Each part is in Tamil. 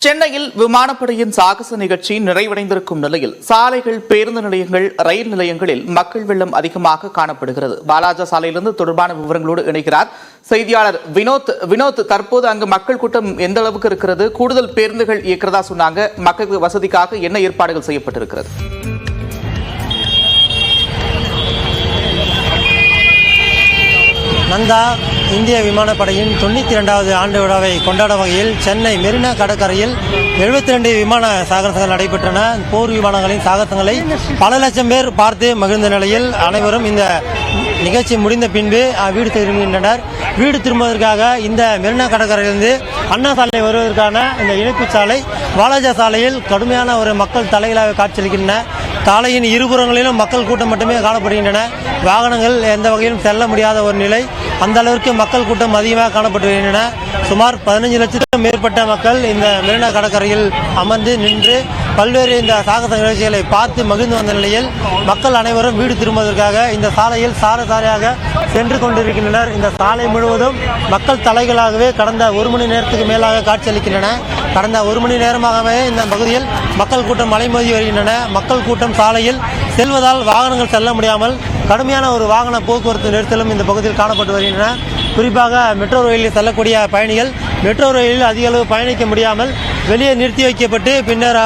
சென்னையில் விமானப்படையின் சாகச நிகழ்ச்சி நிறைவடைந்திருக்கும் நிலையில் சாலைகள், பேருந்து நிலையங்கள், ரயில் நிலையங்களில் மக்கள் வெள்ளம் அதிகமாக காணப்படுகிறது. வாலாஜா சாலையிலிருந்து தொடர்பான விவரங்களோடு இணைகிறார் செய்தியாளர் வினோத். தற்போது அங்கு மக்கள் கூட்டம் எந்த அளவுக்கு இருக்கிறது? கூடுதல் பேருந்துகள் இயக்கிறதா சொன்னாங்க. மக்கள் வசதிக்காக என்ன ஏற்பாடுகள் செய்யப்பட்டிருக்கிறது? நந்தா, இந்திய விமானப்படையின் 92வது ஆண்டு விழாவை கொண்டாடும் வகையில் சென்னை மெரினா கடற்கரையில் 72 விமான சாகசங்கள் நடைபெற்றன. போர் விமானங்களின் சாகசங்களை பல லட்சம் பேர் பார்த்து மகிழ்ந்த நிலையில் அனைவரும் இந்த நிகழ்ச்சி முடிந்த பின்பு வீடு திரும்புகின்றனர். வீடு திரும்புவதற்காக இந்த மெரினா கடற்கரையிலிருந்து அண்ணா சாலை வருவதற்கான இந்த இணைப்பு சாலை வாலாஜா சாலையில் கடுமையான ஒரு மக்கள் தலைகளாக காட்சியளிக்கின்றன. சாலையின் இருபுறங்களிலும் மக்கள் கூட்டம் மட்டுமே காணப்படுகின்றன. வாகனங்கள் எந்த வகையிலும் செல்ல முடியாத ஒரு நிலை. அந்த அளவிற்கு மக்கள் கூட்டம் அதிகமாக காணப்பட்டு வருகின்றன. சுமார் 15 லட்சத்துக்கும் மேற்பட்ட மக்கள் இந்த மெரினா கடற்கரையில் அமர்ந்து நின்று பல்வேறு இந்த சாகச நிகழ்ச்சிகளை பார்த்து மகிழ்ந்து வந்த நிலையில் மக்கள் அனைவரும் வீடு திரும்புவதற்காக இந்த சாலையில் சாலையாக சென்று கொண்டிருக்கின்றனர். இந்த சாலை முழுவதும் மக்கள் தலைகளாகவே கடந்த 1 மணி நேரத்துக்கு மேலாக காட்சியளிக்கின்றன. கடந்த 1 மணி நேரமாகவே இந்த பகுதியில் மக்கள் கூட்டம் அலைமோதி வருகின்றன. மக்கள் கூட்டம் சாலையில் செல்வதால் வாகனங்கள் செல்ல முடியாமல் கடுமையான ஒரு வாகன போக்குவரத்து நெரிசலும் இந்த பகுதியில் காணப்பட்டு வருகின்றன. குறிப்பாக மெட்ரோ ரயிலில் செல்லக்கூடிய பயணிகள் மெட்ரோ ரயிலில் அதிக அளவு பயணிக்க முடியாமல் வெளியே நிறுத்தி வைக்கப்பட்டு பின்னர்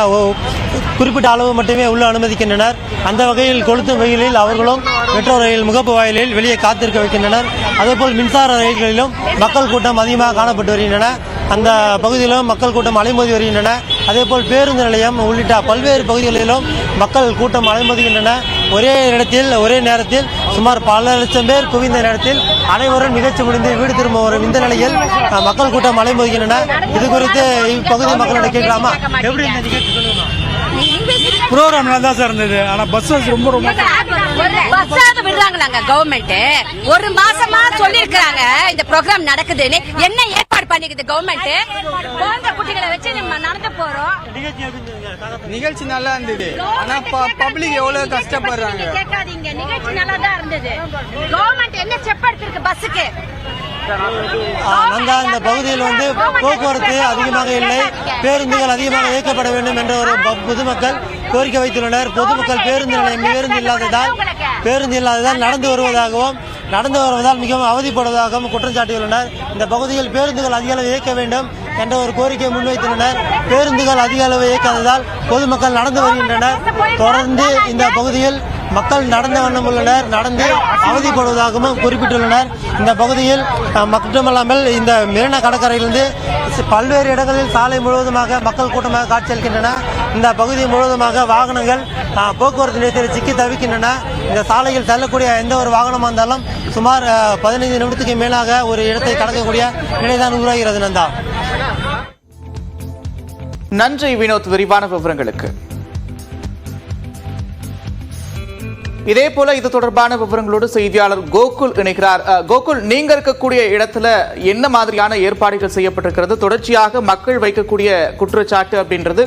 குறிப்பிட்ட அளவு மட்டுமே உள்ள அனுமதிக்கின்றனர். அந்த வகையில் கொளுத்தும் வெயிலில் அவர்களும் மெட்ரோ ரயில் முகப்பு வாயிலில் வெளியே காத்திருக்க வைக்கின்றனர். அதேபோல் மின்சார ரயில்களிலும் மக்கள் கூட்டம் அதிகமாக காணப்பட்டு வருகின்றன. அந்த பகுதியிலும் மக்கள் கூட்டம் அலைமோதி வருகின்றன. அதேபோல் பேருந்து நிலையம் உள்ளிட்ட பல்வேறு பகுதிகளிலும் மக்கள் கூட்டம் அலைமோதுகின்றன. ஒரே இடத்தில் ஒரே நேரத்தில் சுமார் பல லட்சம் பேர் குவிந்த நேரத்தில் அனைவரும் நிகழ்ச்சி முடிந்து வீடு திரும்ப வரும் இந்த நிலையில் மக்கள் கூட்டம் அலைமோதுகின்றன. இது குறித்து இப்பகுதி மக்களிடம் கேட்கலாமா? எப்படி இந்த நிகழ்ச்சி சொல்லுமா? ப்ரோக்ராம் நல்லா தான் சார் இருந்தது. ஆனா பஸ் ரொம்ப விடுறாங்களாங்க கவர்மெண்ட். 1 மாசமா சொல்லிருக்காங்க இந்த ப்ரோக்ராம் நடக்குதுன்னு. என்ன ஏற்பாடு பண்ணிக்குது கவர்மெண்ட்? குழந்தை குட்டிகளை வச்சு நம்ம நடந்து போறோம். நிகழ்ச்சி நல்லா இருந்தது. ஆனா பப்ளிக் எவ்வளவு கஷ்டப்படுறாங்க. கேட்காதீங்க, நிகழ்ச்சி நல்லா தான் இருந்தது. கவர்மெண்ட் என்ன ஸ்டெப் எடுத்திருக்கு பஸ்ஸுக்கு? இந்த பகுதியில் போக்குவரத்து அதிகமாக இல்லை, பேருந்துகள் அதிகமாக இயக்கப்பட வேண்டும் என்ற ஒரு பொதுமக்கள் கோரிக்கை வைத்துள்ளனர். பொதுமக்கள் பேருந்து இல்லாததால் நடந்து வருவதால் மிகவும் அவதிப்படுவதாகவும் குற்றம் சாட்டியுள்ளனர். இந்த பகுதியில் பேருந்துகள் அதிக அளவு இயக்க வேண்டும் என்ற ஒரு கோரிக்கை முன்வைத்துள்ளனர். பேருந்துகள் அதிக அளவு இயக்காததால் பொதுமக்கள் நடந்து வருகின்றனர். தொடர்ந்து இந்த பகுதியில் மக்கள் நடந்த வண்ணம் உள்ளனர், நடந்து அவதிப்படுவதாகவும் குறிப்பிட்டுள்ளனர். இந்த பகுதியில் மட்டுமல்லாமல் இந்த மெரினா கடற்கரையிலிருந்து பல்வேறு இடங்களில் சாலை முழுவதுமாக மக்கள் கூட்டமாக காட்சியளிக்கின்றன. இந்த பகுதி முழுவதுமாக வாகனங்கள் போக்குவரத்து நெரிசலில் சிக்கி தவிக்கின்றன. இந்த சாலையில் செல்லக்கூடிய எந்த ஒரு வாகனமாக இருந்தாலும் சுமார் 15 நிமிடத்துக்கு மேலாக ஒரு இடத்தை கடக்கக்கூடிய நிலைதான் உருவாகிறது. நந்தா, நன்றி வினோத், விரிவான விவரங்களுக்கு. இதேபோல இது தொடர்பான விவரங்களோடு செய்தியாளர் கோகுல் இணைகிறார். கோகுல், நீங்க இருக்கக்கூடிய இடத்துல என்ன மாதிரியான ஏற்பாடுகள் செய்யப்பட்டிருக்கிறது? தொடர்ச்சியாக மக்கள் வைக்கக்கூடிய குற்றச்சாட்டு அப்படின்றது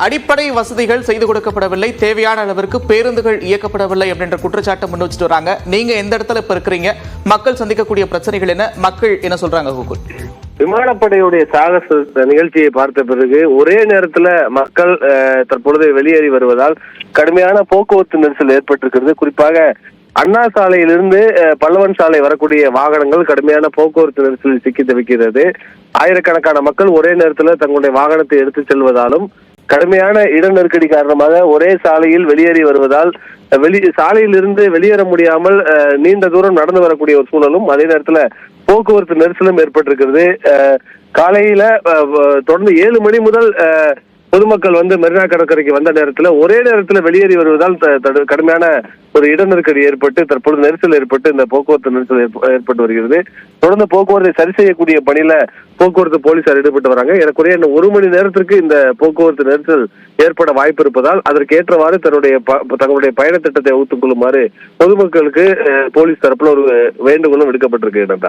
அடிப்படை வசதிகள் செய்து கொடுக்கப்படவில்லை, தேவையான அளவிற்கு பேருந்துகள் இயக்கப்படவில்லை அப்படின்ற குற்றச்சாட்டை முன் வச்சுட்டு வராங்க. நீங்க எந்த இடத்துல இப்ப இருக்கிறீங்க? மக்கள் சந்திக்கக்கூடிய பிரச்சனைகள் என்ன? மக்கள் என்ன சொல்றாங்க கோகுல்? விமானப்படையுடைய சாகச நிகழ்ச்சியை பார்த்த பிறகு ஒரே நேரத்துல மக்கள் தற்பொழுது வெளியேறி வருவதால் கடுமையான போக்குவரத்து நெரிசல் ஏற்பட்டிருக்கிறது. குறிப்பாக அண்ணா சாலையிலிருந்து பல்லவன் சாலை வரக்கூடிய வாகனங்கள் கடுமையான போக்குவரத்து நெரிசலில் சிக்கி தவிக்கிறது. ஆயிரக்கணக்கான மக்கள் ஒரே நேரத்துல தங்களுடைய வாகனத்தை எடுத்துச் செல்வதாலும் கடுமையான இட நெருக்கடி காரணமாக ஒரே சாலையில் வெளியேறி வருவதால் சாலையிலிருந்து வெளியேற முடியாமல் நீண்ட தூரம் நடந்து வரக்கூடிய ஒரு சூழலும், அதே நேரத்துல போக்குவரத்து நெரிசலும் ஏற்பட்டிருக்கிறது. காலையில தொடர்ந்து 7 மணி முதல் பொதுமக்கள் மெரினா கடற்கரைக்கு வந்த நேரத்துல ஒரே நேரத்துல வெளியேறி வருவதால் கடுமையான ஒரு இட நெருக்கடி ஏற்பட்டு தற்பொழுது நெரிசல் ஏற்பட்டு இந்த போக்குவரத்து நெரிசல் ஏற்பட்டு வருகிறது. தொடர்ந்து போக்குவரத்தை சரி செய்யக்கூடிய பணியில போக்குவரத்து போலீசார் ஈடுபட்டு வராங்க. ஏறக்குறைய 1 மணி நேரத்திற்கு இந்த போக்குவரத்து நெரிசல் ஏற்பட வாய்ப்பு இருப்பதால் அதற்கு ஏற்றவாறு தங்களுடைய பயண திட்டத்தை வகுத்துக் கொள்ளுமாறு பொதுமக்களுக்கு போலீஸ் தரப்புல ஒரு வேண்டுகோளும் விடுக்கப்பட்டிருக்கு.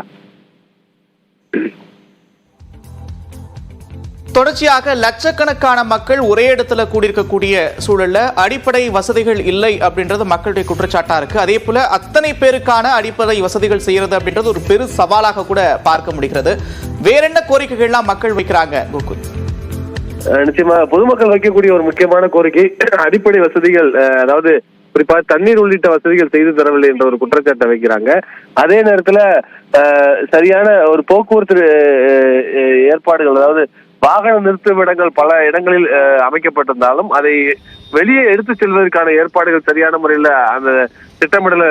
தொடர்ச்சியாக லட்சக்கணக்கான மக்கள் ஒரே இடத்துல கூடியிருக்கக்கூடிய சூழல்ல அடிப்படை வசதிகள் இல்லை அப்படின்றது மக்களுடைய குற்றச்சாட்டா இருக்கு. அதே போல அத்தனை பேருக்கான அடிப்படை வசதிகள் செய்யறது அப்படின்றது ஒரு பெரு சவாலாக கூட பார்க்க முடிகிறது. வேற என்ன கோரிக்கைகள்லாம் மக்கள் வைக்கிறாங்க கோகுல்? நிச்சயமா பொதுமக்கள் வைக்கக்கூடிய ஒரு முக்கியமான கோரிக்கை அடிப்படை வசதிகள், அதாவது குறிப்பாக தண்ணீர் உள்ளிட்ட வசதிகள் செய்து தரவில்லை என்ற ஒரு குற்றச்சாட்டை வைக்கிறாங்க. அதே நேரத்துல சரியான ஒரு போக்குவரத்து ஏற்பாடுகள், அதாவது வாகன நிறுத்துமிடங்கள் பல இடங்களில் அமைக்கப்பட்டிருந்தாலும் அதை வெளியே எடுத்து செல்வதற்கான ஏற்பாடுகள் சரியான முறையில் அந்த திட்டமிடல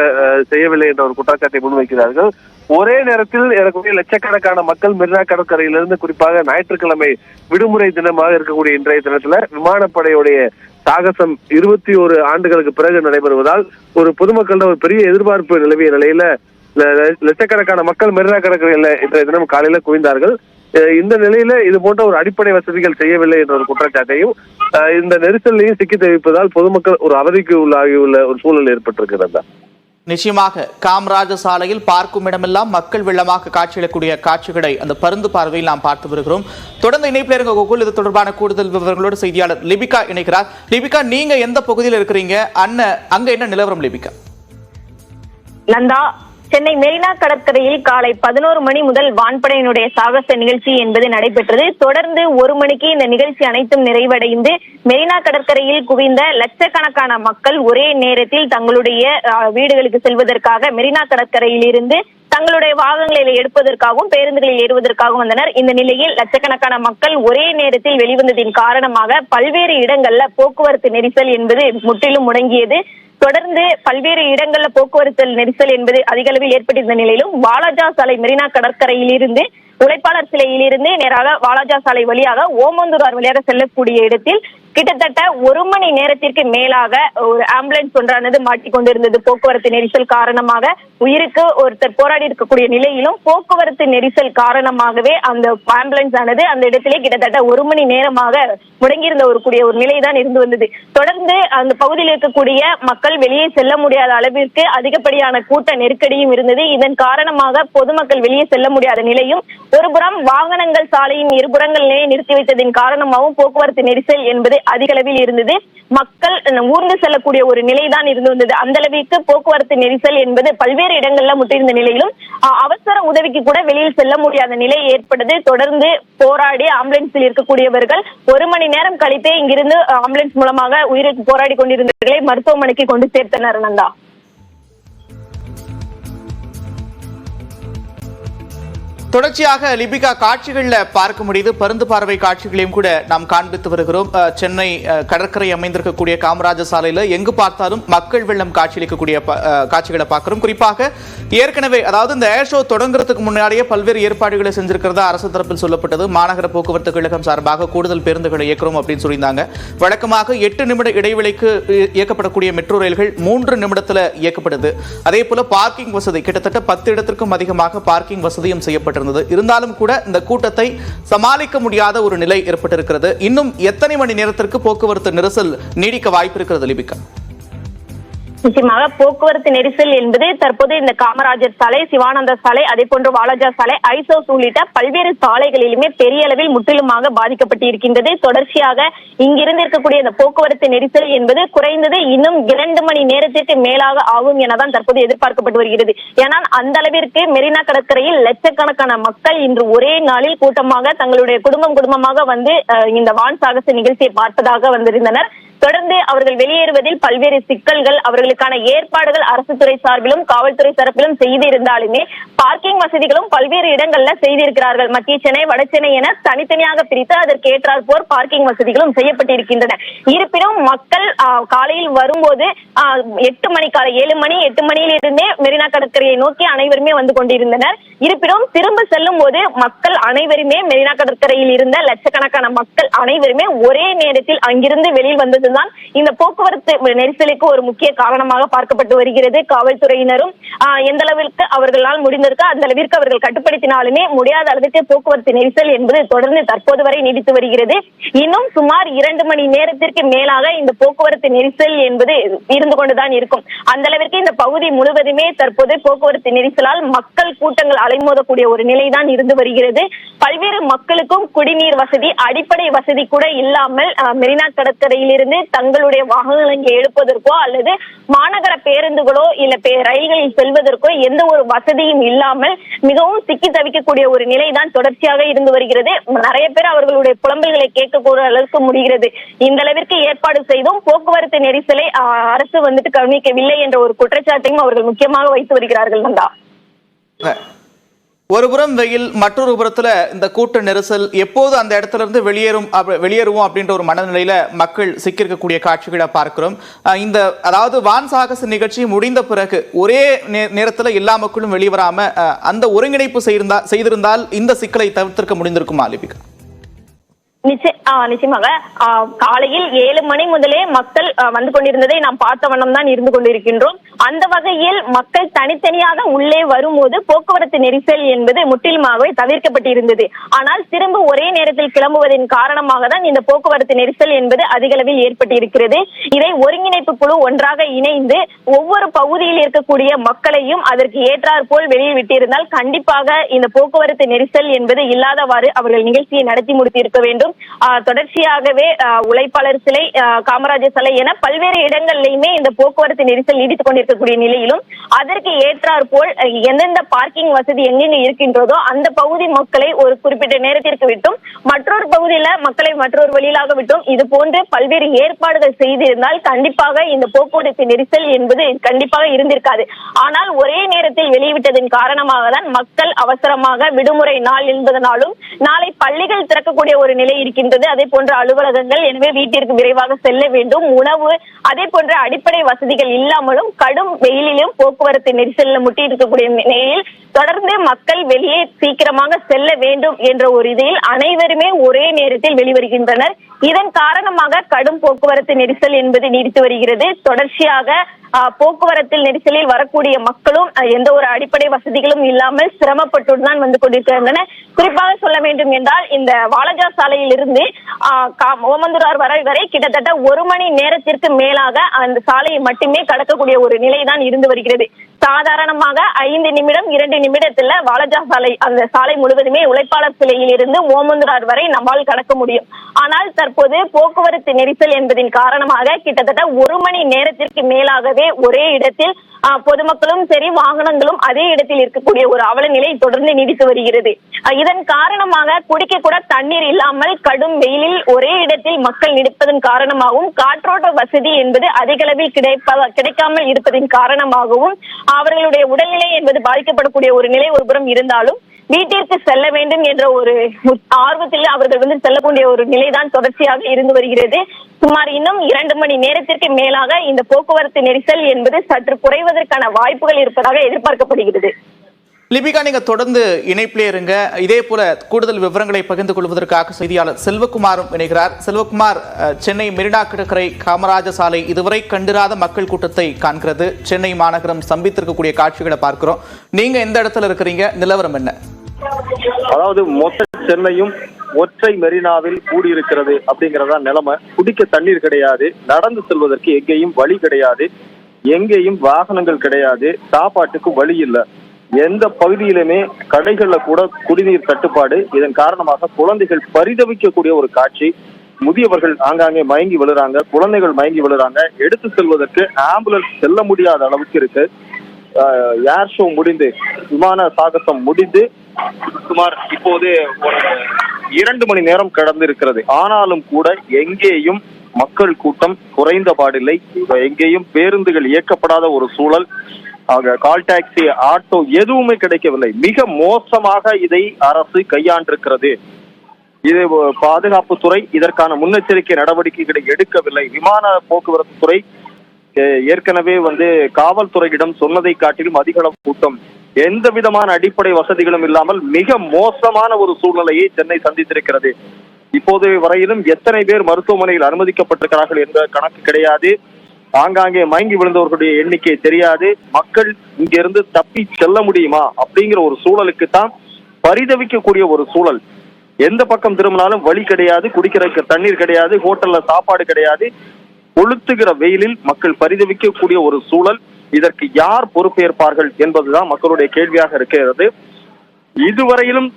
செய்யவில்லை என்ற ஒரு குற்றச்சாட்டை முன்வைக்கிறார்கள். ஒரே நேரத்தில் ஏறக்கூடிய லட்சக்கணக்கான மக்கள் மெரினா கடற்கரையிலிருந்து, குறிப்பாக ஞாயிற்றுக்கிழமை விடுமுறை தினமாக இருக்கக்கூடிய இன்றைய தினத்துல விமானப்படையுடைய சாகசம் 21 ஆண்டுகளுக்கு பிறகு நடைபெறுவதால் ஒரு பொதுமக்களிடம் ஒரு பெரிய எதிர்பார்ப்பு நிலவிய நிலையில லட்சக்கணக்கான மக்கள் மெரினா கடற்கரையில இன்றைய தினம் காலையில குவிந்தார்கள். இந்த நிலையில இது போன்ற ஒரு அடிப்படை வசதிகள் செய்யவில்லை என்ற ஒரு குற்றச்சாட்டையும், இந்த நெரிசலையும் சிக்கி தவிப்பதால் பொதுமக்கள் ஒரு அவதிக்கு உள்ளாகியுள்ள ஒரு சூழல் ஏற்பட்டிருக்கிறது. நிச்சயமாக காமராஜ சாலையில் பார்க்கும் இடமெல்லாம் மக்கள் வெள்ளமாக காட்சியளிக்கக்கூடிய காட்சிகளை அந்த பருந்து பார்வையில் நாம் பார்த்து வருகிறோம். தொடர்ந்து இணைப்பில் இருக்க கோகுல், இது தொடர்பான கூடுதல் விவரங்களோடு செய்தியாளர் லிபிகா இணைக்கிறார். லிபிகா, நீங்க எந்த பகுதியில் இருக்கிறீங்க? அங்க என்ன நிலவரம் லிபிகா? நந்தா, சென்னை மெரினா கடற்கரையில் காலை 11 மணி முதல் வான்படையினுடைய சாகச நிகழ்ச்சி என்பது நடைபெற்றது. தொடர்ந்து 1 மணிக்கு இந்த நிகழ்ச்சி அனைத்தும் நிறைவடைந்து மெரினா கடற்கரையில் குவிந்த லட்சக்கணக்கான மக்கள் ஒரே நேரத்தில் தங்களுடைய வீடுகளுக்கு செல்வதற்காக மெரினா கடற்கரையில் இருந்து தங்களுடைய வாகனங்களை எடுப்பதற்காகவும் பேருந்துகளில் ஏறுவதற்காகவும் வந்தனர். இந்த நிலையில் லட்சக்கணக்கான மக்கள் ஒரே நேரத்தில் வெளிவந்ததின் காரணமாக பல்வேறு இடங்கள்ல போக்குவரத்து நெரிசல் என்பது முற்றிலும் முடங்கியது. தொடர்ந்து பல்வேறு இடங்கள்ல போக்குவரத்து நெரிசல் என்பது அதிக அளவில் ஏற்பட்டிருந்த நிலையிலும் வாலாஜா சாலை மெரினா கடற்கரையில் இருந்து உழைப்பாளர் சிலையில் இருந்து நேராக வாலாஜா சாலை வழியாக ஓமந்தூரார் வழியாக செல்லக்கூடிய இடத்தில் கிட்டத்தட்ட 1 மணி நேரத்திற்கு மேலாக ஒரு ஆம்புலன்ஸ் ஒன்றானது மாட்டிக்கொண்டிருந்தது. போக்குவரத்து நெரிசல் காரணமாக உயிருக்கு ஒருத்தர் போராடி இருக்கக்கூடிய நிலையிலும் போக்குவரத்து நெரிசல் காரணமாகவே அந்த ஆம்புலன்ஸ் ஆனது அந்த இடத்திலே கிட்டத்தட்ட 1 மணி நேரமாக முடங்கியிருந்த ஒரு நிலைதான் இருந்து வந்தது. தொடர்ந்து அந்த பகுதியில் இருக்கக்கூடிய மக்கள் வெளியே செல்ல முடியாத அளவிற்கு அதிகப்படியான கூட்ட நெருக்கடியும் இருந்தது. இதன் காரணமாக பொதுமக்கள் வெளியே செல்ல முடியாத நிலையும், ஒருபுறம் வாகனங்கள் சாலையின் இருபுறங்களிலே நிறுத்தி வைத்ததின் காரணமாகவும் போக்குவரத்து நெரிசல் என்பது அதிக அளவில் இருந்தது. மக்கள் ஊர்ந்து செல்லக்கூடிய ஒரு நிலைதான் இருந்து வந்தது. அந்த அளவிற்கு போக்குவரத்து நெரிசல் என்பது பல்வேறு இடங்கள்ல முட்டிருந்த நிலையிலும் அவசர உதவிக்கு கூட வெளியில் செல்ல முடியாத நிலை ஏற்பட்டது. தொடர்ந்து போராடி ஆம்புலன்ஸில் இருக்கக்கூடியவர்கள் 1 மணி நேரம் கழித்தே இங்கிருந்து ஆம்புலன்ஸ் மூலமாக உயிருக்கு போராடி கொண்டிருந்தவர்களை மருத்துவமனைக்கு கொண்டு சேர்த்தனர். நந்தா, தொடர்ச்சியாக லிபிகா காட்சிகள்ல பார்க்க முடியுது. பருந்து பார்வை காட்சிகளையும் கூட நாம் காண்பித்து வருகிறோம். சென்னை கடற்கரை அமைந்திருக்கக்கூடிய காமராஜர் சாலையில எங்கு பார்த்தாலும் மக்கள் வெள்ளம் காட்சியளிக்கக்கூடிய காட்சிகளை பார்க்கிறோம். குறிப்பாக ஏற்கனவே, அதாவது இந்த ஏர் ஷோ தொடங்குறதுக்கு முன்னாடியே பல்வேறு ஏற்பாடுகளை செஞ்சிருக்கிறதா அரசு தரப்பில் சொல்லப்பட்டது. மாநகர போக்குவரத்து கழகம் சார்பாக கூடுதல் பேருந்துகளை இயக்கிறோம் அப்படின்னு சொல்லியிருந்தாங்க. வழக்கமாக 8 நிமிட இடைவெளிக்கு இயக்கப்படக்கூடிய மெட்ரோ ரயில்கள் 3 நிமிடத்துல இயக்கப்படுது. அதே போல பார்க்கிங் வசதி கிட்டத்தட்ட 10 இடத்திற்கும் அதிகமாக பார்க்கிங் வசதியும் செய்யப்பட்டிருந்தது. இருந்தாலும் கூட இந்த கூட்டத்தை சமாளிக்க முடியாத ஒரு நிலை ஏற்பட்டிருக்கிறது. இன்னும் எத்தனை மணி நேரத்திற்கு போக்குவரத்து நெரிசல் நீடிக்க வாய்ப்பு இருக்கிறது லிபிகா? நிச்சயமாக போக்குவரத்து நெரிசல் என்பது தற்போது இந்த காமராஜர் சாலை, சிவானந்த சாலை, அதே போன்று வாலாஜா சாலை, ஐசோஸ் உள்ளிட்ட பல்வேறு சாலைகளிலுமே பெரிய அளவில் முற்றிலுமாக பாதிக்கப்பட்டு இருக்கின்றது. தொடர்ச்சியாக இங்கிருந்து இருக்கக்கூடிய இந்த போக்குவரத்து நெரிசல் என்பது குறைந்தது இன்னும் 2 மணி நேரத்திற்கு மேலாக ஆகும் எனதான் தற்போது எதிர்பார்க்கப்பட்டு வருகிறது. ஏனால் அந்த அளவிற்கு மெரினா கடற்கரையில் லட்சக்கணக்கான மக்கள் இன்று ஒரே நாளில் கூட்டமாக தங்களுடைய குடும்பமாக வந்து இந்த வான் சாகச நிகழ்ச்சியை பார்ப்பதாக வந்திருந்தனர். தொடர்ந்து அவர்கள் வெளியேறுவதில் பல்வேறு சிக்கல்கள், அவர்களுக்கான ஏற்பாடுகள் அரசு துறை சார்பிலும் காவல்துறை தரப்பிலும் செய்திருந்தாலுமே பார்க்கிங் வசதிகளும் பல்வேறு இடங்கள்ல செய்திருக்கிறார்கள். மத்திய சென்னை, வட சென்னை என தனித்தனியாக பிரித்து அதற்கு ஏற்றாற்போர் பார்க்கிங் வசதிகளும் செய்யப்பட்டிருக்கின்றன. இருப்பினும் மக்கள் காலையில் வரும்போது 8 மணி, காலை 7 மணி 8 மணியில் இருந்தே மெரினா கடற்கரையை நோக்கி அனைவருமே வந்து கொண்டிருந்தனர். இருப்பினும் திரும்ப செல்லும் போது மக்கள் அனைவருமே மெரினா கடற்கரையில் இருந்த லட்சக்கணக்கான மக்கள் அனைவருமே ஒரே நேரத்தில் அங்கிருந்து வெளியில் வந்தது தான் இந்த போக்குவரத்து நெரிசலுக்கு ஒரு முக்கிய காரணமாக பார்க்கப்பட்டு வருகிறது. காவல்துறையினரும் எந்த அளவிற்கு அவர்களால் முடிந்திருக்க அந்த அளவிற்கு அவர்கள் கட்டுப்படுத்தினாலுமே முடியாத அளவிற்கு போக்குவரத்து நெரிசல் என்பது தொடர்ந்து தற்போது வரை நீடித்து வருகிறது. இன்னும் சுமார் 2 மணி நேரத்திற்கு மேலாக இந்த போக்குவரத்து நெரிசல் என்பது இருந்து கொண்டுதான் இருக்கும். அந்த அளவிற்கு இந்த பகுதி முழுவதுமே தற்போது போக்குவரத்து நெரிசலால் மக்கள் கூட்டங்கள் அலைமோதக்கூடிய ஒரு நிலைதான் இருந்து வருகிறது. பல்வேறு மக்களுக்கும் குடிநீர் வசதி, அடிப்படை வசதி கூட இல்லாமல் மெரினா கடற்கரையில் இருந்து தங்களுடைய வாகனங்களை இங்கே எடுப்பதற்கோ அல்லது மாநகர பேருந்துகளோ இல்ல ரயில்களில் செல்வதற்கோ எந்த ஒரு வசதியும் இல்லாமல் மிகவும் சிக்கி தவிக்கக்கூடிய ஒரு நிலைதான் தொடர்ச்சியாக இருந்து வருகிறது. நிறைய பேர் அவர்களுடைய புலம்பல்களை கேட்கக்கூடிய அளவுக்கு முடிகிறது. இந்த அளவிற்கு ஏற்பாடு செய்தும் போக்குவரத்து நெரிசலை அரசு கவனிக்கவில்லை என்ற ஒரு குற்றச்சாட்டையும் அவர்கள் முக்கியமாக வைத்து வருகிறார்கள். நந்தா, ஒரு புறம் வெயில், மற்றொரு புறத்துல இந்த கூட்ட நெரிசல், எப்போது அந்த இடத்துல இருந்து வெளியேறுவோம் அப்படின்ற ஒரு மனநிலையில மக்கள் சிக்கியிருக்கக்கூடிய காட்சிகளை பார்க்கிறோம். அதாவது வான் சாகச நிகழ்ச்சி முடிந்த பிறகு ஒரே நேரத்துல எல்லா மக்களும் வெளிவராம அந்த ஒருங்கிணைப்பு செய்திருந்தால் இந்த சிக்கலை தவிர்த்திருக்க முடிந்திருக்குமா லிபிகா? நிச்சயமாக காலையில் 7 மணி முதலே மக்கள் வந்து கொண்டிருந்ததை நாம் பார்த்த வண்ணம் தான் இருந்து கொண்டிருக்கின்றோம். அந்த வகையில் மக்கள் தனித்தனியாக உள்ளே வரும்போது போக்குவரத்து நெரிசல் என்பது முற்றிலுமாகவே தவிர்க்கப்பட்டிருந்தது. ஆனால் திரும்ப ஒரே நேரத்தில் கிளம்புவதன் காரணமாக தான் இந்த போக்குவரத்து நெரிசல் என்பது அதிக அளவில் ஏற்பட்டிருக்கிறது. இதை ஒருங்கிணைப்பு குழு ஒன்றாக இணைந்து ஒவ்வொரு பகுதியில் இருக்கக்கூடிய மக்களையும் அதற்கு ஏற்றாற் போல் வெளியே விட்டிருந்தால் கண்டிப்பாக இந்த போக்குவரத்து நெரிசல் என்பது இல்லாதவாறு அவர்கள் நிகழ்ச்சியை நடத்தி முடித்திருக்க வேண்டும். தொடர்ச்சியாகவே உழைப்பாளர் சிலை, காமராஜர் சிலை என பல்வேறு இடங்களிலுமே இந்த போக்குவரத்து நெரிசல் நீடித்துக் கொண்டிருக்கக்கூடிய நிலையிலும் அதற்கு ஏற்றாற் போல் எந்தெந்த பார்க்கிங் வசதி எங்கெங்க இருக்கின்றதோ அந்த பகுதி மக்களை ஒரு குறிப்பிட்ட நேரத்திற்கு விட்டும் மற்றொரு பகுதியில மக்களை மற்றொரு வழியிலாக விட்டும் இது போன்று பல்வேறு ஏற்பாடுகள் செய்திருந்தால் கண்டிப்பாக இந்த போக்குவரத்து நெரிசல் என்பது கண்டிப்பாக இருந்திருக்காது. ஆனால் ஒரே நேரத்தில் வெளியிட்டதன் காரணமாக தான் மக்கள் அவசரமாக விடுமுறை நாள் என்பதனாலும் நாளை பள்ளிகள் திறக்கக்கூடிய ஒரு நிலை இருக்கின்றது. அதே போன்ற அலுவலகங்கள், எனவே வீட்டிற்கு விரைவாக செல்ல வேண்டும். உணவு, அதே போன்ற அடிப்படை வசதிகள் இல்லாமலும் கடும் வெயிலிலும் போக்குவரத்து நெரிசலில் முட்டி இருக்கக்கூடிய நிலையில் தொடர்ந்து மக்கள் வெளியே சீக்கிரமாக செல்ல வேண்டும் என்ற ஒரு இதில் அனைவருமே ஒரே நேரத்தில் வெளிவருகின்றனர். இதன் காரணமாக கடும் போக்குவரத்து நெரிசல் என்பது நீடித்து வருகிறது. தொடர்ச்சியாக போக்குவரத்தில் நெரிசலில் வரக்கூடிய மக்களும் எந்த ஒரு அடிப்படை வசதிகளும் இல்லாமல் சிரமப்பட்டுதான் வந்து கொண்டிருக்கின்றனர். குறிப்பாக சொல்ல வேண்டும் என்றால் இந்த வாலஜா சாலையில் இருந்து ஓமந்தூரார் வரை கிட்டத்தட்ட 1 மணி நேரத்திற்கு மேலாக அந்த சாலையை மட்டுமே கடக்கக்கூடிய ஒரு நிலைதான் இருந்து வருகிறது. சாதாரணமாக 5 நிமிடம் 2 நிமிடத்துல வாலஜா சாலை அந்த சாலை முழுவதுமே உழைப்பாளர் சிலையில் இருந்து ஓமந்தூரார் வரை நம்மால் கடக்க முடியும். ஆனால் தற்போது போக்குவரத்து நெரிசல் என்பதின் காரணமாக கிட்டத்தட்ட 1 மணி நேரத்திற்கு மேலாகவே ஒரே இடத்தில் பொதுமக்களும் சரி வாகனங்களும் அதே இடத்தில் இருக்கக்கூடிய ஒரு அவல நிலை தொடர்ந்து நீடித்து வருகிறது. இதன் காரணமாக குடிக்க கூட தண்ணீர் இல்லாமல் கடும் வெயிலில் ஒரே இடத்தில் மக்கள் நிற்பதன் காரணமாகவும் காற்றோட்ட வசதி என்பது அதிக அளவில் கிடைக்காமல் இருப்பதன் காரணமாகவும் அவர்களுடைய உடல்நிலை என்பது பாதிக்கப்படக்கூடிய ஒரு நிலை ஒருபுறம் இருந்தாலும் வீட்டிற்கு செல்ல வேண்டும் என்ற ஒரு ஆர்வத்தில் அவர்கள் செல்லக்கூடிய ஒரு நிலைதான் தொடர்ச்சியாக இருந்து வருகிறது. சுமார் இன்னும் 2 மணி நேரத்திற்கு மேலாக இந்த போக்குவரத்து நெரிசல் என்பது சற்று குறைவதற்கான வாய்ப்புகள் இருப்பதாக எதிர்பார்க்கப்படுகிறது. லிபிகா, நீங்க தொடர்ந்து இணைப்பிலே இருங்க. இதே போல கூடுதல் விவரங்களை பகிர்ந்து கொள்வதற்காக செய்தியாளர் செல்வகுமாரும் இணைகிறார். செல்வகுமார், சென்னை மெரினா கடற்கரை காமராஜர் சாலை இதுவரை கண்டிராத மக்கள் கூட்டத்தை காண்கிறது. சென்னை மாநகரம் சம்பித்திருக்கக்கூடிய காட்சிகளை பார்க்கிறோம். நீங்க எந்த இடத்துல இருக்கிறீங்க? நிலவரம் என்ன? அதாவது மொத்த சென்னையும் ஒற்றை மெரினாவில் கூடியிருக்கிறது அப்படிங்கறதா நிலைமை. குடிக்க தண்ணீர் கிடையாது, நடந்து செல்வதற்கு எங்கேயும் வழி கிடையாது, எங்கேயும் வாகனங்கள் கிடையாது, சாப்பாட்டுக்கு வழி இல்லை. எந்த பகுதியிலுமே கடைகள்ல கூட குடிநீர் தட்டுப்பாடு. இதன் காரணமாக குழந்தைகள் பரிதவிக்கக்கூடிய ஒரு காட்சி. முதியவர்கள் ஆங்காங்கே மயங்கி விழுறாங்க, குழந்தைகள் மயங்கி விழுறாங்க. எடுத்து செல்வதற்கு ஆம்புலன்ஸ் செல்ல முடியாத அளவுக்கு இருக்கு. ஏர் ஷோ முடிந்து, விமான சாகசம் முடிந்து சுமார் இப்போது ஒரு 2 மணி நேரம் கடந்து இருக்கிறது. ஆனாலும் கூட எங்கேயும் மக்கள் கூட்டம் குறைந்த பாடில்லை. எங்கேயும் பேருந்துகள் இயக்கப்படாத ஒரு சூழல். கால் டாக்ஸி, ஆட்டோ எதுவுமே கிடைக்கவில்லை. மிக மோசமாக இதை அரசு கையாண்டிருக்கிறது. இது பாதுகாப்புத்துறை இதற்கான முன்னெச்சரிக்கை நடவடிக்கைகளை எடுக்கவில்லை. விமான போக்குவரத்து துறை ஏற்கனவே காவல்துறையிடம் சொன்னதை காட்டிலும் அதிக அளவு கூட்டம், எந்த விதமான அடிப்படை வசதிகளும் இல்லாமல் மிக மோசமான ஒரு சூழ்நிலையை சென்னை சந்தித்திருக்கிறது. இப்போது வரையிலும் எத்தனை பேர் மருத்துவமனையில் அனுமதிக்கப்பட்டிருக்கிறார்கள் என்ற கணக்கு கிடையாது. ஆங்காங்கே மயங்கி விழுந்தவர்களுடைய எண்ணிக்கை தெரியாது. மக்கள் இங்கிருந்து தப்பி செல்ல முடியுமா அப்படிங்கிற ஒரு சூழலுக்கு தான் பரிதவிக்கக்கூடிய ஒரு சூழல். எந்த பக்கம் திரும்பினாலும் வழி கிடையாது, குடிக்கிறதுக்கு தண்ணீர் கிடையாது, ஹோட்டல்ல சாப்பாடு கிடையாது. கொளுத்துகிற வெயிலில் மக்கள் பரிதவிக்கக்கூடிய ஒரு சூழல். இதற்கு யார் பொறுப்பேற்பார்கள் என்பதுதான் மக்களுடைய கேள்வியாக இருக்கிறது. இதுவரையிலும்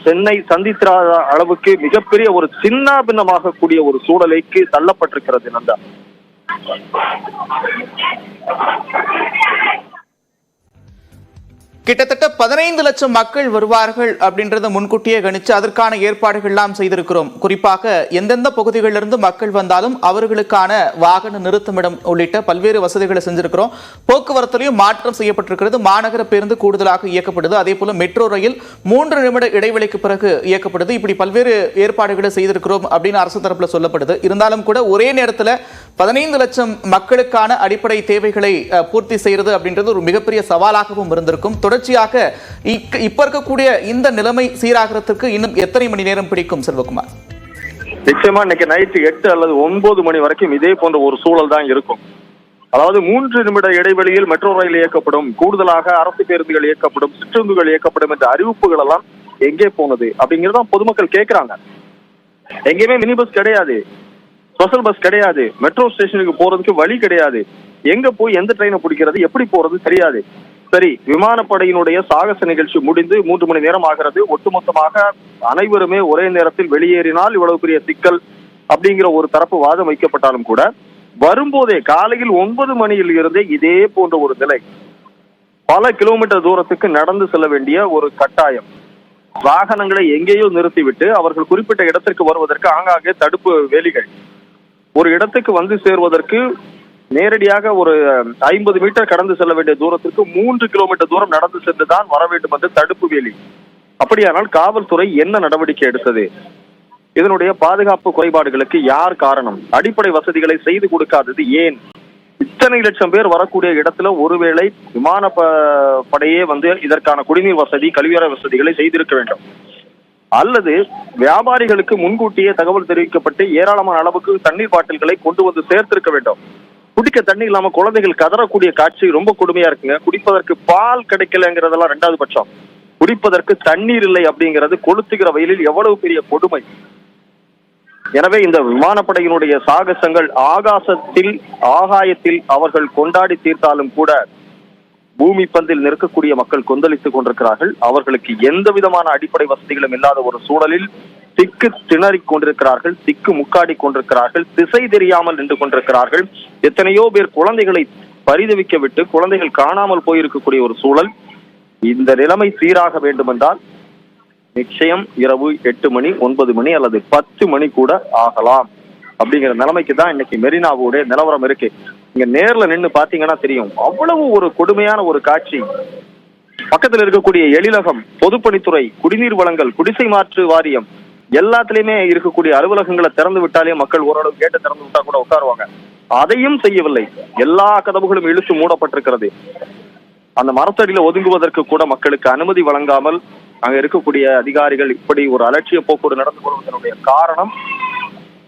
சென்னை சந்தித்திராத அளவுக்கு மிகப்பெரிய ஒரு சின்ன பின்னமாக கூடிய ஒரு சூழலுக்கு தள்ளப்பட்டிருக்கிறது நந்தா. கிட்டத்தட்ட 15 லட்சம் மக்கள் வருவார்கள் அப்படின்றத முன்கூட்டியே கணிச்சு அதற்கான ஏற்பாடுகள் எல்லாம் செய்திருக்கிறோம். குறிப்பாக எந்தெந்த பகுதிகளிலிருந்து மக்கள் வந்தாலும் அவர்களுக்கான வாகன நிறுத்தமிடம் உள்ளிட்ட பல்வேறு வசதிகளை செஞ்சிருக்கிறோம். போக்குவரத்திலையும் மாற்றம் செய்யப்பட்டிருக்கிறது. மாநகர பேருந்து கூடுதலாக இயக்கப்படுது. அதே போல மெட்ரோ ரயில் 3 நிமிட இடைவெளிக்கு பிறகு இயக்கப்படுது. இப்படி பல்வேறு ஏற்பாடுகளை செய்திருக்கிறோம் அப்படின்னு அரசு தரப்புல சொல்லப்படுது. இருந்தாலும் கூட ஒரே நேரத்தில் 15 லட்சம் மக்களுக்கான அடிப்படை தேவைகளை பூர்த்தி செய்யறது அப்படின்றது ஒரு மிகப்பெரிய சவாலாகவும் இருந்திருக்கும். தொடர்ச்சியாக இப்ப இருக்கக்கூடிய இந்த நிலைமை சீராகிறதுக்கு இன்னும் எத்தனை மணி நேரம் பிடிக்கும் செல்வகுமார்? நிச்சயமா இன்னைக்கு நைட்டு 8 அல்லது 9 மணி வரைக்கும் இதே போன்ற ஒரு சூழல் தான் இருக்கும். அதாவது 3 நிமிட இடைவெளியில் மெட்ரோ ரயில் இயக்கப்படும், கூடுதலாக அரசு பேருந்துகள் இயக்கப்படும், சிற்றுந்துகள் இயக்கப்படும் என்ற அறிவிப்புகள் எல்லாம் எங்கே போனது அப்படிங்கிறதான் பொதுமக்கள் கேட்கிறாங்க. எங்கேயுமே மினி பஸ் கிடையாது, ஸ்பெஷல் பஸ் கிடையாது, மெட்ரோ ஸ்டேஷனுக்கு போறதுக்கு வழி கிடையாது, எங்க போய் எந்த ட்ரெயினை பிடிக்கிறது, எப்படி போறது தெரியாது. சரி, விமானப்படையினுடைய சாகச நிகழ்ச்சி முடிந்து 3 மணி நேரம் ஆகிறது. ஒட்டுமொத்தமாக அனைவருமே ஒரே நேரத்தில் வெளியேறினால் இவ்வளவு பெரிய சிக்கல் அப்படிங்கிற ஒரு தரப்பு வாதம் வைக்கப்பட்டாலும் கூட வரும்போதே காலையில் 9 மணியில் இருந்தே இதே போன்ற ஒரு நிலை. பல கிலோமீட்டர் தூரத்துக்கு நடந்து செல்ல வேண்டிய ஒரு கட்டாயம். வாகனங்களை எங்கேயோ நிறுத்திவிட்டு அவர்கள் குறிப்பிட்ட இடத்திற்கு வருவதற்கு ஆங்காங்கே தடுப்பு வேலிகள். ஒரு இடத்துக்கு வந்து சேர்வதற்கு நேரடியாக ஒரு 50 மீட்டர் கடந்து செல்ல வேண்டிய தூரத்திற்கு 3 கிலோமீட்டர் தூரம் நடந்து சென்றுதான் வர வேண்டும் என்று தடுப்பு வேலி. அப்படியானால் காவல்துறை என்ன நடவடிக்கை எடுத்தது? இதனுடைய பாதுகாப்பு குறைபாடுகளுக்கு யார் காரணம்? அடிப்படை வசதிகளை செய்து கொடுக்காதது ஏன்? இத்தனை லட்சம் பேர் வரக்கூடிய இடத்துல ஒருவேளை விமானப்படையே வந்து இதற்கான குடிநீர் வசதி, கழிவறை வசதிகளை செய்திருக்க வேண்டும். அல்லது வியாபாரிகளுக்கு முன்கூட்டியே தகவல் தெரிவிக்கப்பட்டு ஏராளமான அளவுக்கு தண்ணீர் பாட்டில்களை கொண்டு வந்து சேர்த்திருக்க வேண்டும். குடிக்க தண்ணி இல்லாம குழந்தைகள் கதறக்கூடிய காட்சி ரொம்ப கொடுமையா இருக்குங்க. குடிப்பதற்கு பால் கிடைக்கலங்கிறதெல்லாம் 2வது பட்சம், குடிப்பதற்கு தண்ணீர் இல்லை அப்படிங்கிறது கொளுத்துகிற வெயிலில் எவ்வளவு பெரிய கொடுமை. எனவே இந்த விமானப்படையினுடைய சாகசங்கள் ஆகாயத்தில் அவர்கள் கொண்டாடி தீர்த்தாலும் கூட பூமி பந்தில் நிற்கக்கூடிய மக்கள் கொந்தளித்துக் கொண்டிருக்கிறார்கள். அவர்களுக்கு எந்த விதமான அடிப்படை வசதிகளும் இல்லாத ஒரு சூழலில் திக்கு திணறிக் கொண்டிருக்கிறார்கள், திக்கு முக்காடி கொண்டிருக்கிறார்கள், திசை தெரியாமல் நின்று கொண்டிருக்கிறார்கள். எத்தனையோ பேர் குழந்தைகளை பரிதவிக்க விட்டு குழந்தைகள் காணாமல் போயிருக்கக்கூடிய ஒரு சூழல். இந்த நிலைமை சீராக வேண்டும் என்றால் நிச்சயம் இரவு 8 மணி, 9 மணி அல்லது 10 மணி கூட ஆகலாம். அப்படிங்கிற நிலைமைக்கு தான் இன்னைக்கு மெரினாவுடைய நிலவரம் இருக்கு. இங்க நேர்ல நின்று பாத்தீங்கன்னா தெரியும், அவ்வளவு ஒரு கொடுமையான ஒரு காட்சி. பக்கத்தில் இருக்கக்கூடிய எழிலகம், பொதுப்பணித்துறை, குடிநீர் வழங்கல், குடிசை மாற்று வாரியம் எல்லாத்திலயுமே இருக்கக்கூடிய அலுவலகங்களை திறந்து விட்டாலே மக்கள் ஓரளவு கேட்டு திறந்து விட்டா கூட உட்காருவாங்க. அதையும் செய்யவில்லை. எல்லா கதவுகளும் இழுத்து மூடப்பட்டிருக்கிறது. அந்த மரத்தடியில ஒதுங்குவதற்கு கூட மக்களுக்கு அனுமதி வழங்காமல் அங்க இருக்கக்கூடிய அதிகாரிகள் இப்படி ஒரு அலட்சிய போக்கோடு நடந்து கொள்வதனுடைய காரணம்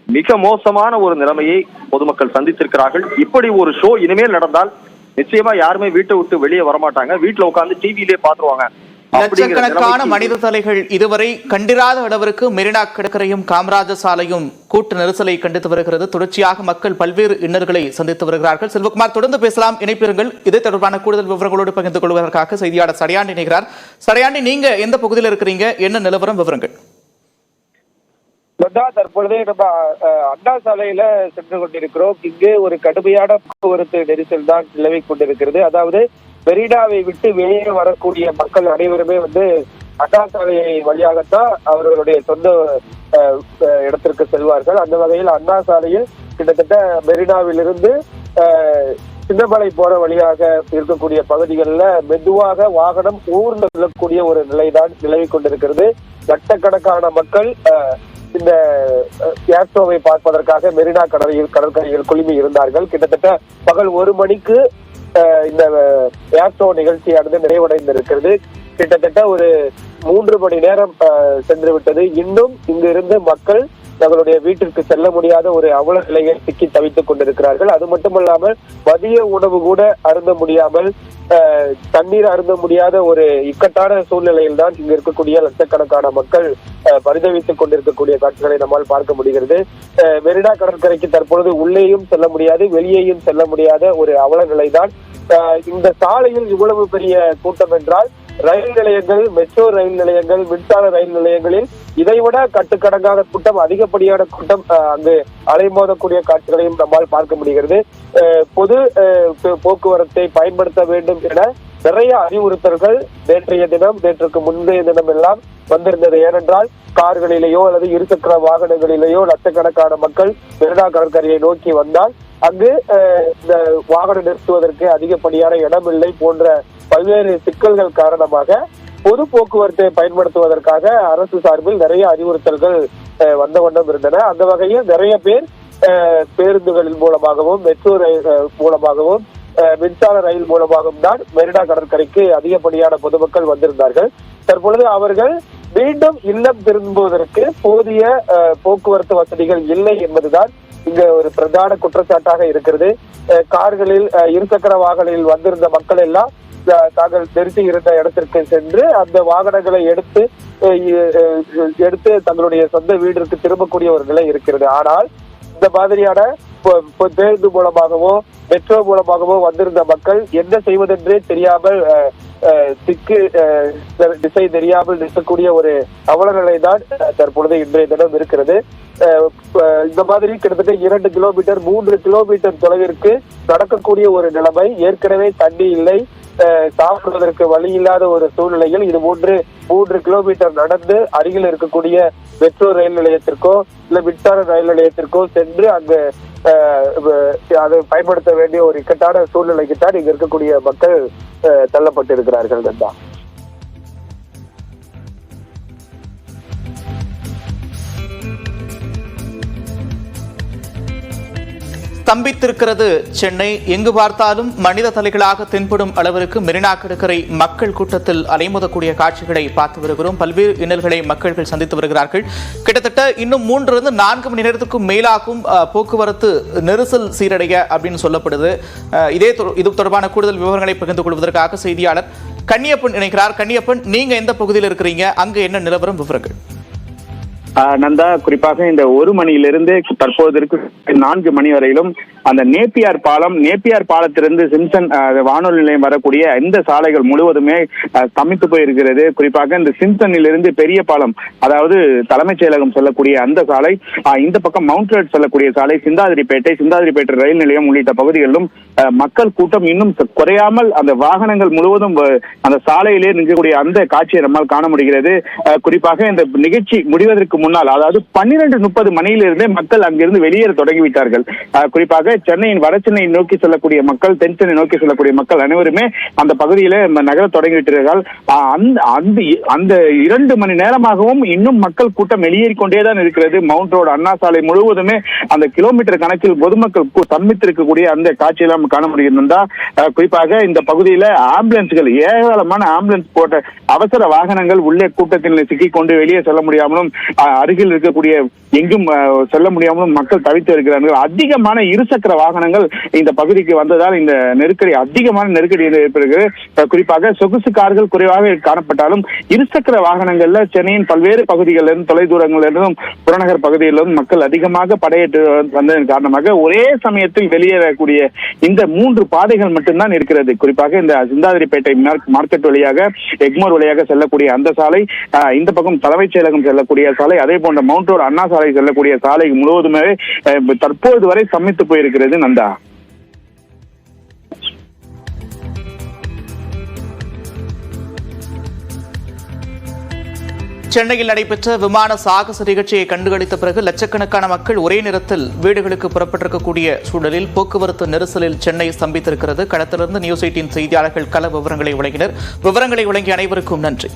மிக மோசமான ஒரு நிலைமையை பொதுமக்கள் சந்தித்திருக்கிறார்கள். இப்படி ஒரு ஷோ இனிமேல் நடந்தால் நிச்சயமா யாருமே வீட்டை விட்டு வெளியே வரமாட்டாங்க, வீட்டுல உட்கார்ந்து டிவியிலே பாத்துருவாங்க. லட்சக்கணக்கான மனித தலைகள் இதுவரை கண்டிராத அளவிற்கு மெரினா கடற்கரையும் காமராஜர் சாலையும் கூட்டு நெரிசலை கண்டித்து வருகிறது. தொடர்ச்சியாக மக்கள் பல்வேறு இன்னல்களை சந்தித்து வருகிறார்கள். செல்வகுமார், தொடர்ந்து பேசலாம், இணைப்பீர்கள். இது தொடர்பான கூடுதல் விவரங்களோடு பகிர்ந்து கொள்வதற்காக செய்தியாளர் சடையாண்டி இணைகிறார். சடையாண்டி, நீங்க எந்த பகுதியில் இருக்கிறீங்க? என்ன நிலவரம், விவரங்கள்? தற்பொழுதே நம்ம அண்ணா சாலையில சென்று கொண்டிருக்கிறோம். இங்கு ஒரு கடுமையான போக்குவரத்து நெரிசல் தான் நிலவி கொண்டிருக்கிறது. அதாவது மெரினாவை விட்டு வெளியே வரக்கூடிய மக்கள் அனைவருமே வந்து அண்ணா சாலை வழியாகத்தான் அவர்களுடைய சொந்த இடத்திற்கு செல்வார்கள். அந்த வகையில் அண்ணா சாலையில் கிட்டத்தட்ட மெரினாவிலிருந்து சின்னமலை போற வழியாக இருக்கக்கூடிய பகுதிகளில் மெதுவாக வாகனம் ஊர்ந்து செல்லக்கூடிய ஒரு நிலைதான் நிலவி கொண்டிருக்கிறது. லட்சக்கணக்கான மக்கள் இந்த ஏர்ஷோவை பார்ப்பதற்காக மெரினா கடற்கரையில் குழுமி இருந்தார்கள். கிட்டத்தட்ட பகல் 1 மணிக்கு இந்த ஏர்ஷோ நிகழ்ச்சியானது நிறைவடைந்திருக்கிறது. கிட்டத்தட்ட ஒரு 3 மணி நேரம் சென்று விட்டது. இன்னும் இங்கிருந்து மக்கள் தங்களுடைய வீட்டிற்கு செல்ல முடியாத ஒரு அவல நிலையை சிக்கி தவித்துக் கொண்டிருக்கிறார்கள். அது மட்டுமல்லாமல் மதிய உணவு கூட அருந்த முடியாமல், தண்ணீர் அருந்த முடியாத ஒரு இக்கட்டான சூழ்நிலையில் தான் இங்கு இருக்கக்கூடிய லட்சக்கணக்கான மக்கள் பரிதவித்துக் கொண்டிருக்கக்கூடிய காட்சிகளை நம்மால் பார்க்க முடிகிறது. மெரினா கடற்கரைக்கு தற்பொழுது உள்ளேயும் செல்ல முடியாது, வெளியேயும் செல்ல முடியாத ஒரு அவல நிலைதான் இந்த சாலையில் இவ்வளவு பெரிய கூட்டம் என்றால் ரயில் நிலையங்கள், மெட்ரோ ரயில் நிலையங்கள், மின்சார ரயில் நிலையங்களில் இதைவிட கட்டுக்கடங்காத கூட்டம், அதிகப்படியான கூட்டம் அங்கு அலைமோதக்கூடிய காட்சிகளையும் நம்மால் பார்க்க முடிகிறது. பொது போக்குவரத்தை பயன்படுத்த வேண்டும் என நிறைய அறிவுறுத்தல்கள் நேற்றைய தினம், நேற்றுக்கு முந்தைய தினம் எல்லாம் வந்திருந்தது. ஏனென்றால் கார்களிலேயோ அல்லது இருசக்கர வாகனங்களிலேயோ லட்சக்கணக்கான மக்கள் மெரினா கடற்கரையை நோக்கி வந்தால் அங்கு இந்த வாகனம் நிறுத்துவதற்கு அதிகப்படியான இடமில்லை போன்ற பல்வேறு சிக்கல்கள் காரணமாக பொது போக்குவரத்தை பயன்படுத்துவதற்காக அரசு சார்பில் நிறைய அறிவுறுத்தல்கள் வந்த வண்ணம் இருந்தன. அந்த வகையில் நிறைய பேர் பேருந்துகளின் மூலமாகவும், மெட்ரோ ரயில் மூலமாகவும், மின்சார ரயில் மூலமாகவும் தான் மெரினா கடற்கரைக்கு அதிகப்படியான பொதுமக்கள் வந்திருந்தார்கள். தற்பொழுது அவர்கள் மீண்டும் இல்லம் திரும்புவதற்கு போதிய போக்குவரத்து வசதிகள் இல்லை என்பதுதான் இங்க ஒரு பிரதான குற்றச்சாட்டாக இருக்கிறது. கார்களில், இருசக்கர வாகனங்களில் வந்திருந்த மக்கள் எல்லாம் தாங்கள் நிறுத்தி இருந்த இடத்திற்கு சென்று அந்த வாகனங்களை எடுத்து தங்களுடைய சொந்த வீட்டிற்கு திரும்பக்கூடிய ஒரு நிலை இருக்கிறது. ஆனால் இந்த மாதிரியான பேருந்து மூலமாகவோ மெட்ரோ மூலமாகவோ வந்திருந்த மக்கள் என்ன செய்வதென்றே தெரியாமல் திசை தெரியாமல் நிற்கக்கூடிய ஒரு அவல நிலை தான் தற்பொழுது இன்றைய தினம் இருக்கிறது. இந்த மாதிரி கிட்டத்தட்ட 2 கிலோமீட்டர் 3 கிலோமீட்டர் தொலைவிற்கு நடக்கக்கூடிய ஒரு நிலைமை. ஏற்கனவே தண்ணி இல்லை, சாப்பிடுவதற்கு வழி இல்லாத ஒரு சூழ்நிலையில் இது 3 கிலோமீட்டர் நடந்து அருகில் இருக்கக்கூடிய மெட்ரோ ரயில் நிலையத்திற்கோ இல்ல மின்சார ரயில் நிலையத்திற்கோ சென்று அங்கு அதை பயன்படுத்த வேண்டிய ஒரு இக்கட்டான சூழ்நிலைக்கு தான் இங்க இருக்கக்கூடிய மக்கள் தள்ளப்பட்டு இருக்கிறார்கள். நந்தா, ஸ்தம்பித்திருக்கிறது சென்னை. எங்கு பார்த்தாலும் மனித தலைகளாக தென்படும் அளவிற்கு மெரினா கடற்கரை மக்கள் கூட்டத்தில் அலைமோதக்கூடிய காட்சிகளை பார்த்து வருகிறோம். பல்வேறு இன்னல்களை மக்கள் சந்தித்து வருகிறார்கள். கிட்டத்தட்ட இன்னும் 3-4 மணி நேரத்துக்கும் மேலாகும் போக்குவரத்து நெரிசல் சீரடைய அப்படின்னு சொல்லப்படுது. இது தொடர்பான கூடுதல் விவரங்களை பகிர்ந்து கொள்வதற்காக செய்தியாளர் கன்னியப்பன் இணைக்கிறார். கன்னியப்பன், நீங்க எந்த பகுதியில் இருக்கிறீங்க? அங்கு என்ன நிலவரம், விவரங்கள்? நந்தா, குறிப்பாக இந்த 1 மணியிலிருந்து தற்போது 4 மணி வரையிலும் அந்த நேப்பியார் பாலத்திலிருந்து சிம்சன் வானொலி நிலையம் வரக்கூடிய இந்த சாலைகள் முழுவதுமே ஸ்தம்பித்து போயிருக்கிறது. குறிப்பாக இந்த சிம்சனிலிருந்து பெரிய பாலம், அதாவது தலைமைச் செயலகம் செல்லக்கூடிய அந்த சாலை, இந்த பக்கம் மவுண்ட் ரோட் செல்லக்கூடிய சாலை, சிந்தாதிரிப்பேட்டை ரயில் நிலையம் உள்ளிட்ட பகுதிகளிலும் மக்கள் கூட்டம் இன்னும் குறையாமல் அந்த வாகனங்கள் முழுவதும் அந்த சாலையிலே நிற்கக்கூடிய அந்த காட்சியை நம்மால் காண முடிகிறது. குறிப்பாக இந்த நிகழ்ச்சி முடிவதற்கு முன்னால், அதாவது 12:30 மணியிலிருந்தே மக்கள் அங்கிருந்து வெளியேற தொடங்கிவிட்டார்கள். குறிப்பாக சென்னையின் வட சென்னை நோக்கி செல்லக்கூடிய மக்கள், தென் சென்னை நோக்கி செல்லக்கூடிய மக்கள் அனைவருமே அந்த பகுதியில நகர தொடங்கிவிட்டார்கள். அந்த 2 மணி நேரமாகவும் இன்னும் மக்கள் கூட்டம் வெளியேறிக்கொண்டேதான் இருக்கிறது. மவுண்ட் ரோடு, அண்ணா சாலை முழுவதுமே அந்த கிலோமீட்டர் கணக்கில் பொதுமக்கள் சந்தித்திருக்கக்கூடிய அந்த காட்சியெல்லாம் காண முடிகிறதா. குறிப்பாக இந்த பகுதியில ஆம்புலன்ஸ்கள், ஏராளமான ஆம்புலன்ஸ் போட்ட அவசர வாகனங்கள் உள்ளே கூட்டத்தில் சிக்கிக் கொண்டு வெளியே செல்ல முடியாமலும், அருகில் இருக்கக்கூடிய எங்கும் செல்ல முடியாமலும் மக்கள் தவித்து வருகிறார்கள். அதிகமான இருசக்கர வாகனங்கள் இந்த பகுதிக்கு வந்ததால் இந்த அதிகமான நெருக்கடி ஏற்படுகிறது. குறிப்பாக சொகுசு கார்கள் குறைவாக காணப்பட்டாலும் இருசக்கர வாகனங்கள்ல சென்னையின் பல்வேறு பகுதிகளிலிருந்து, தொலைதூரங்களிலிருந்தும், புறநகர் பகுதிகளிலும் மக்கள் அதிகமாக படையேற்று வந்ததன் காரணமாக ஒரே சமயத்தில் வெளியேறக்கூடிய இந்த 3 பாதைகள் மட்டும்தான் இருக்கிறது. குறிப்பாக இந்த சிந்தாதிரிப்பேட்டை மார்க்கெட் வழியாக, எக்மோர் வழியாக செல்லக்கூடிய அந்த சாலை, இந்த பக்கம் தலைமைச் செயலகம் செல்லக்கூடிய சாலை, அதே போன்ற மவுண்ட் ரோடு அண்ணா சாலை செல்லக்கூடிய சாலை முழுவதுமே தற்போது வரை சம்மித்து போயிருக்கிறது. நந்தா, சென்னையில் நடைபெற்ற விமான சாகச நிகழ்ச்சியை கண்டுகளித்த பிறகு லட்சக்கணக்கான மக்கள் ஒரே நேரத்தில் வீடுகளுக்கு புறப்பட்டிருக்கக்கூடிய சூழலில் போக்குவரத்து நெரிசலில் சென்னை ஸ்தம்பித்திருக்கிறது. களத்திலிருந்து நியூஸ் 18 செய்தியாளர்கள் கள விவரங்களை வழங்கினர். விவரங்களை வழங்கிய அனைவருக்கும் நன்றி.